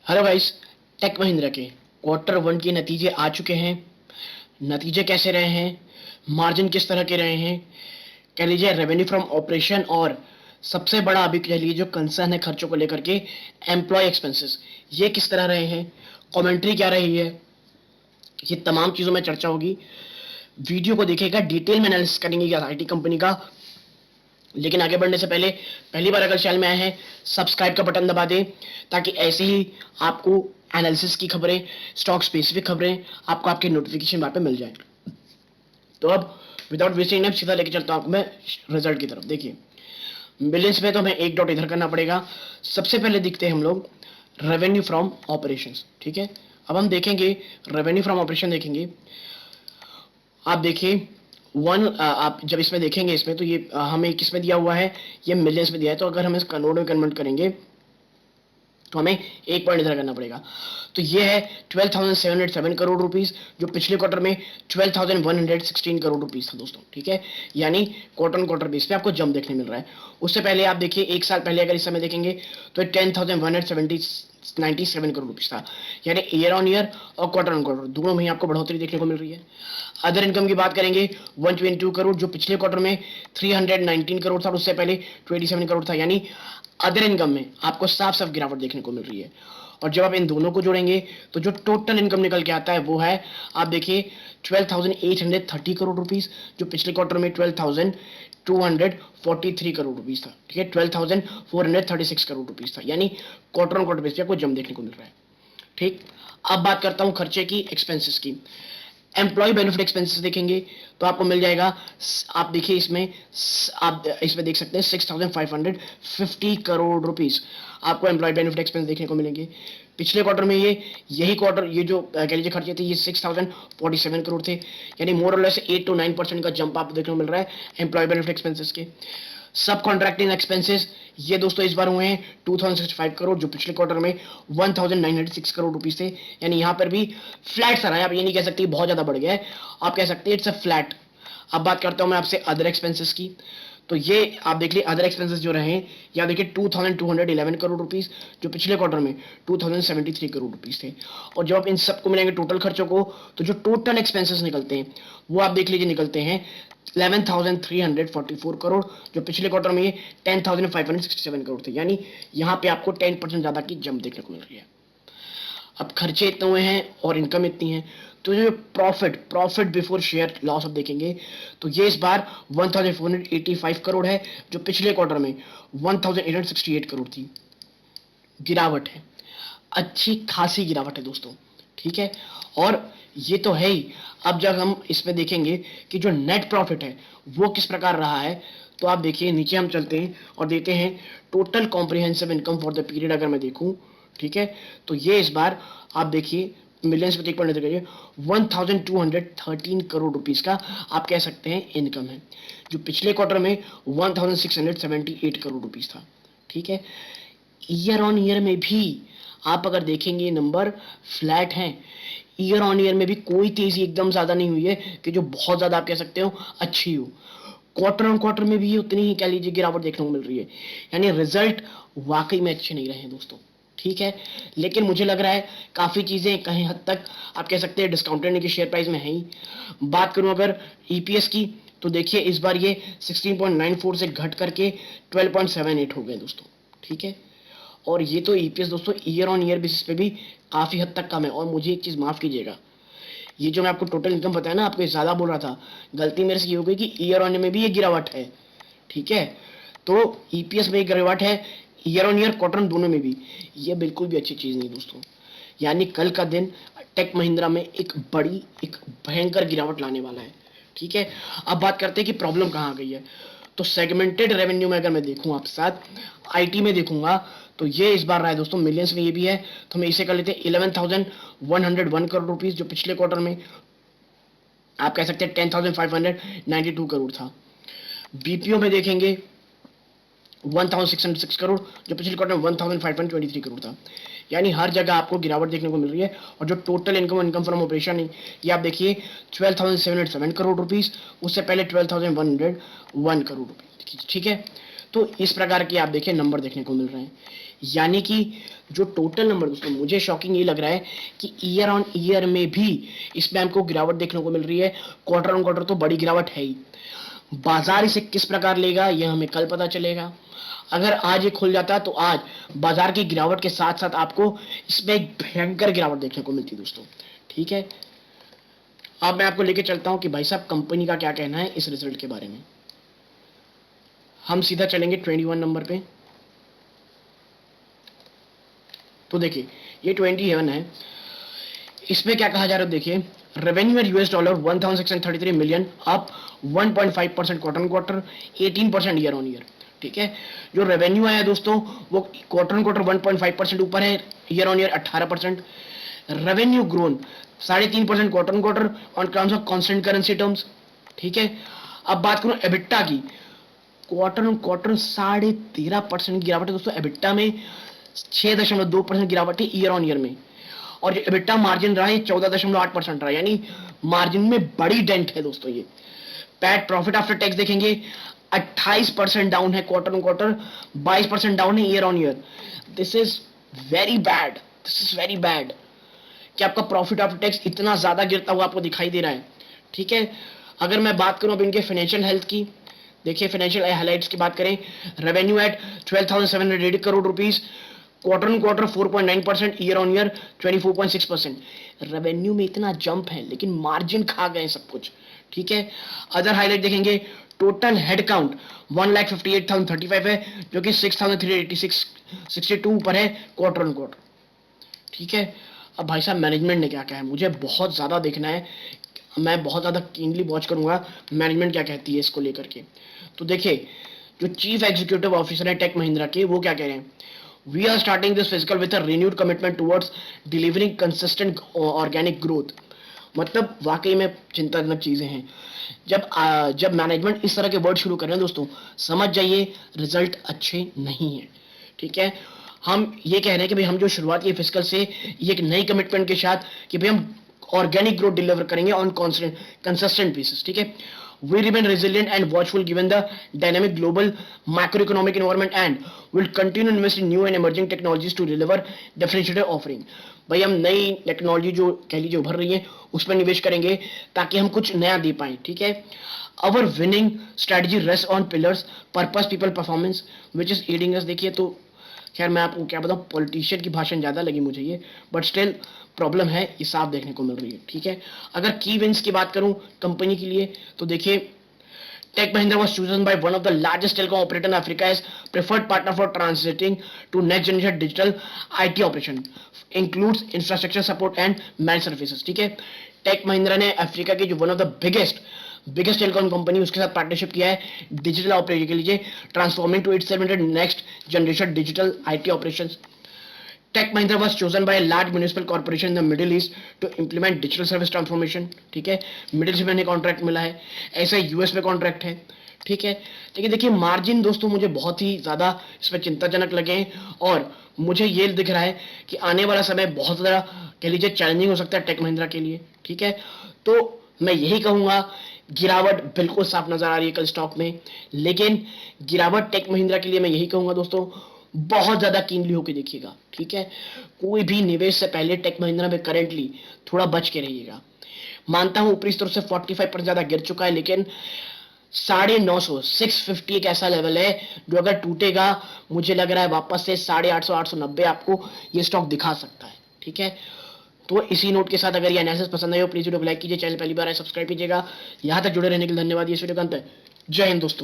Hello guys. Take Mahindra के quarter one के नतीजे आ चुके हैं। नतीजे कैसे रहे हैं, मार्जिन किस तरह के रहे हैं, कह लीजिए रेवेन्यू फ्रॉम ऑपरेशन, और सबसे बड़ा अभी कह लीजिए जो कंसर्न है खर्चों को लेकर के, एम्प्लॉय एक्सपेंसेस, ये किस तरह रहे हैं, कमेंट्री क्या रही है, ये तमाम चीज़ों में चर्चा होगी। वीडियो को देखिएगा, डिटेल में एनालिसिस करेंगे आईटी कंपनी का। लेकिन आगे बढ़ने से पहले पहली बार अगर चैनल में आए हैं, सब्सक्राइब का बटन दबा दें ताकि ऐसे ही आपको एनालिसिस की खबरें, स्टॉक स्पेसिफिक खबरें आपको आपके नोटिफिकेशन बार पे मिल जाए। तो अब विदाउट वेस्टिंग टाइम सीधा लेके चलता हूँ आपको मैं रिजल्ट की तरफ। देखिए, बिलियंस में तो हमें एक डॉट इधर करना पड़ेगा। सबसे पहले दिखते हैं हम लोग रेवेन्यू फ्रॉम ऑपरेशंस। ठीक है, अब हम देखेंगे रेवेन्यू फ्रॉम ऑपरेशन। देखेंगे, आप देखिए आप जब इसमें देखेंगे, इसमें तो ये हमें किस में दिया हुआ है, ये मिलियंस में दिया है। तो अगर हम इस करोड़ में कन्वर्ट करेंगे तो हमें एक पॉइंट इधर करना पड़ेगा। तो ये है 12,707 करोड़ रुपीस, जो पिछले क्वार्टर में 12,116 करोड़ रुपीस था दोस्तों। ठीक है, यानी क्वार्टर ऑन क्वार्टर बेस पे आपको जंप देखने मिल रहा है। उससे पहले आप देखिए, एक साल पहले अगर इस समय देखेंगे तो 10,197 करोड़ रुपीस था। यानी ईयर ऑन ईयर और क्वार्टर ऑन क्वार्टर दोनों में ही आपको बढ़ोतरी देखने को मिल रही है। अदर इनकम की बात करेंगे, 122 करोड़, जो पिछले क्वार्टर में 319 करोड़ था, और उससे पहले 27 करोड़ था। यानी अदर इनकम में आपको साफ साफ गिरावट देखने को मिल रही है। और जब आप इन दोनों को जोड़ेंगे तो जो टोटल इनकम निकल के आता है वो है, आप देखिए, 12,830 करोड़ रुपीस, जो पिछले क्वार्टर में 12,243 करोड़ रुपीस था। ठीक है, 12,436 करोड़ रुपीस था। यानी क्वार्टर ऑन क्वार्टर बेस पे आपको जंप देखने को मिल रहा है। ठीक, अब बात करता हूं खर्चे की, एक्सपेंसेस की। एम्प्लॉय बेनिफिट एक्सपेंसेस देखेंगे तो आपको मिल जाएगा, आप देखिए इसमें, आप इसमें देख सकते हैं 6,550 करोड़ रुपीस आपको एम्प्लॉय बेनिफिट एक्सपेंस देखने को मिलेंगे। पिछले क्वार्टर में यही क्वार्टर ये जो कह लीजिए खर्चे थे, ये 6,047 करोड़ थे। यानी मोर और लेस 8 to 9% का जंप आपको देखने को मिल रहा है एम्प्लॉय बेनिफिट एक्सपेंसेस के। सब कॉन्ट्रैक्टिंग एक्सपेंसेस ये दोस्तों इस बार हुए हैं 2065 करोड़, जो पिछले क्वार्टर में 1906 करोड़ रुपीस थे। यानी यहाँ पर भी फ्लैट सा रहा है। आप ये नहीं कह सकते बहुत ज्यादा बढ़ गया है, आप कह सकते हैं इट्स अ फ्लैट। अब बात करता हूं मैं आपसे अदर एक्सपेंसेस की। तो ये आप देख लीजिए, अदर एक्सपेंसेस जो रहे, या देखिए 2211 करोड़ रुपीस, जो पिछले क्वार्टर में 2073 करोड़ रुपीस थे। और जब आप इन सबको मिलेंगे टोटल खर्चों को, तो जो टोटल एक्सपेंसेस निकलते हैं वो आप देख लीजिए निकलते हैं 11,344 करोड़, जो पिछले क्वार्टर में 10,567 करोड़ थे। यानी यहाँ पे आपको 10% ज्यादा की जंप देखने को मिल रही है। अब खर्चे इतने हुए हैं और इनकम इतनी है, तो जो प्रॉफिट बिफोर शेयर लॉस अब देखेंगे तो ये इस बार 1485 करोड़ है, जो पिछले क्वार्टर में 1868 करोड़ थी। गिरावट है, अच्छी खासी गिरावट है दोस्तों। ठीक है, और ये तो है ही। अब जब हम इसमें देखेंगे कि जो नेट प्रॉफिट है वो किस प्रकार रहा है, तो आप देखिए नीचे हम चलते हैं और देते हैं total comprehensive income for the period. अगर मैं देखूं, ठीक है, तो ये इस बार आप देखिए मिलियंस में एक नजर करिए, 1213 करोड़ रुपीस का आप कह सकते हैं इनकम है, जो पिछले क्वार्टर में 1678 करोड़ रुपीस था। ठीक है, ईयर ऑन ईयर में भी आप अगर देखेंगे नंबर फ्लैट हैं। ईयर ऑन ईयर में भी कोई तेजी एकदम ज्यादा नहीं हुई है कि जो बहुत ज्यादा आप कह सकते हो अच्छी हो। क्वार्टर ऑन क्वार्टर में भी उतनी ही कह लीजिए गिरावट देखने को मिल रही है। यानी रिजल्ट वाकई में अच्छे नहीं रहे हैं दोस्तों। ठीक है, लेकिन मुझे लग रहा है काफी चीजें कहीं हद तक आप कह सकते हैं डिस्काउंटेड की शेयर प्राइस में है ही। बात करूं अगर ईपीएस की, तो देखिए इस बार ये 16.94 से घट करके 12.78 हो गए दोस्तों। ठीक है, और ये तो ईपीएस दोस्तों ईयर ऑन ईयर बेसिस पे भी काफी हद तक कम है। और मुझे एक चीज माफ कीजिएगा, ये जो मैं आपको टोटल इनकम बताया ना, आपको ज्यादा बोल रहा था, गलती मेरे से ये हो गई कि ईयर ऑन ईयर में भी ये गिरावट है। ठीक है, तो ईपीएस में एक गिरावट है, ईयर ऑन ईयर क्वार्टर दोनों में भी, ये बिल्कुल भी अच्छी चीज नहीं दोस्तों। यानी कल का दिन टेक महिंद्रा में एक भयंकर गिरावट लाने वाला है। ठीक है, अब बात करते हैं कि प्रॉब्लम कहाँ आ गई है। तो सेगमेंटेड रेवेन्यू में अगर मैं देखूं आपके साथ, आईटी में देखूंगा, तो ये इस बार रहा है दोस्तों मिलियंस में, ये भी है। तो हम इसे कर लेते हैं 11,101 करोड़ रुपीस, जो पिछले क्वार्टर में आप कह सकते हैं 10,592 करोड़ था। बीपीओ में देखेंगे 1,606 करोड़, जो पिछले क्वार्टर में 1,523 करोड़ था। यानी हर जगह आपको गिरावट देखने को मिल रही है। और जो टोटल इनकम फ्रॉम ऑपरेशन है, ये आप देखिए 12,707 करोड़ रुपीस, उससे पहले 12,101 करोड़ रुपीस। ठीक है, तो इस प्रकार के आप देखिए नंबर देखने को मिल रहे हैं। यानी कि जो टोटल नंबर दोस्तों, मुझे शॉकिंग ये लग रहा है कि ईयर ऑन ईयर में भी इसमें हमको गिरावट देखने को मिल रही है। क्वार्टर ऑन क्वार्टर तो बड़ी गिरावट है ही। बाजार इसे किस प्रकार लेगा यह हमें कल पता चलेगा। अगर आज ये खुल जाता है तो आज बाजार की गिरावट के साथ साथ आपको इसमें एक भयंकर गिरावट देखने को मिलती है दोस्तों। ठीक है, अब मैं आपको लेके चलता हूं कि भाई साहब कंपनी का क्या कहना है इस रिजल्ट के बारे में। हम सीधा चलेंगे 21 नंबर पे। तो देखिए ये 21 है, इसमें क्या कहा जा रहा है देखिए, revenue at US dollar 1633 million, up 1.5% quarter on quarter, 18% year on year. ठीक है, जो रेवेन्यू आया दोस्तों वो क्वार्टर ऑन क्वार्टर 1.5% ऊपर है, year on year 18%। Revenue grown 3.5% quarter on quarter on terms of constant currency terms. ठीक है, अब बात करूं एबिटा की, क्वार्टर ऑन क्वार्टर 13.5% गिरावट है दोस्तों एबिटा में, 6.2% गिरावट है ईयर ऑन ईयर में, और जो एबिटा मार्जिन रहा है 14.8% रहा, यानी मार्जिन में बड़ी डेंट है दोस्तों ये। पैट प्रॉफिट आफ्टर टैक्स देखेंगे 28% डाउन है क्वार्टर ऑन क्वार्टर, 22% डाउन है year on year. This is very bad, this is very bad कि आपका प्रॉफिट आफ्टर टैक्स इतना ज्यादा गिरता हुआ आपको दिखाई दे रहा है। ठीक है, अगर मैं बात करूं अब इनके फाइनेंशियल हेल्थ की, देखिए फाइनेंशियल हाइलाइट्स की बात करें, revenue at 12,780 crore rupees, quarter on quarter 4.9%, year on year 24.6%। Revenue में इतना जंप है लेकिन मार्जिन खा गए सब कुछ। ठीक है, अदर हाईलाइट देखेंगे, टोटल हेड काउंट 1,58,035 है, जो कि 6,382 ऊपर है क्वार्टर ऑन क्वार्टर। ठीक है, अब भाई साहब मैनेजमेंट ने क्या कहा है मुझे बहुत ज्यादा देखना है, मैं बहुत ज्यादा कीनली वॉच करूंगा मैनेजमेंट क्या कहती है इसको लेकर के। तो देखिए जो चीफ एग्जीक्यूटिव ऑफिसर है टेक महिंद्रा के, वो क्या कह रहे हैं, we are starting this physical with a renewed commitment towards delivering consistent organic growth. मतलब वाकई में चिंताजनक चीजें हैं। जब मैनेजमेंट इस तरह के वर्ड शुरू कर रहे हैं दोस्तों, समझ जाइए रिजल्ट अच्छे नहीं है। ठीक है, हम ये कह रहे हैं कि भाई हम जो शुरुआत की फिजिकल से ये एक नई कमिटमेंट के साथ कि भाई हम ऑर्गेनिक ग्रोथ डिलीवर करेंगे ऑन कंसिस्टेंट बेसिस। ठीक है, we remain resilient and watchful given the dynamic global macroeconomic environment and will continue to invest in new and emerging technologies to deliver differentiated offering। भाई हम नई technology जो कह लीजिए उभर रही है उसमें निवेश करेंगे ताकि हम कुछ नया दे पाए। ठीक है, our winning strategy rest on pillars purpose people performance which is adding us. देखिए तो खैर मैं आपको क्या बताऊं, पॉलिटिशियन की भाषण ज्यादा लगी मुझे ये, बट स्टिल प्रॉब्लम है ये साफ देखने को मिल रही है। ठीक है, अगर की विंस की बात करूं कंपनी के लिए तो देखिए Tech Mahindra was chosen by one of the largest telecom operator in Africa as preferred partner for transiting to next generation digital IT operation, includes infrastructure support and managed services। ठीक है, Tech Mahindra ने Africa के जो one of the biggest telecom company उसके साथ partnership किया है digital operation के लिए, transforming to its next generation digital IT operations. Tech Mahindra was chosen by a large municipal corporation in the Middle East to implement digital service transformation। ठीक है, middle east में इन्हें contract मिला है, ऐसा US में कॉन्ट्रैक्ट है। ठीक है, लेकिन देखिए मार्जिन दोस्तों मुझे बहुत ही ज्यादा इसमें चिंताजनक लगे हैं, और मुझे ये दिख रहा है कि आने वाला समय बहुत ज्यादा कह लीजिए चैलेंजिंग हो सकता है टेक महिंद्रा के लिए। ठीक है, तो मैं यही कहूंगा, गिरावट बिल्कुल साफ नजर आ रही है कल स्टॉक में, लेकिन गिरावट टेक महिंद्रा के लिए मैं यही कहूंगा दोस्तों बहुत ज्यादा कीनली होकर देखिएगा। ठीक है, कोई भी निवेश से पहले टेक महिंद्रा में करेंटली थोड़ा बच के रहिएगा। मानता हूं ऊपरी स्तर से 45% ज्यादा गिर चुका है, लेकिन 950 650 एक ऐसा लेवल है जो अगर टूटेगा मुझे लग रहा है वापस से 850 890 आपको ये स्टॉक दिखा सकता है। ठीक है, तो इसी नोट के साथ अगर ये एनालिसिस पसंद आए हो प्लीज वीडियो को लाइक कीजिए, चैनल पहली बार है सब्सक्राइब कीजिएगा। यहां तक जुड़े रहने के लिए धन्यवाद। ये वीडियो का अंत है। जय हिंद दोस्तों।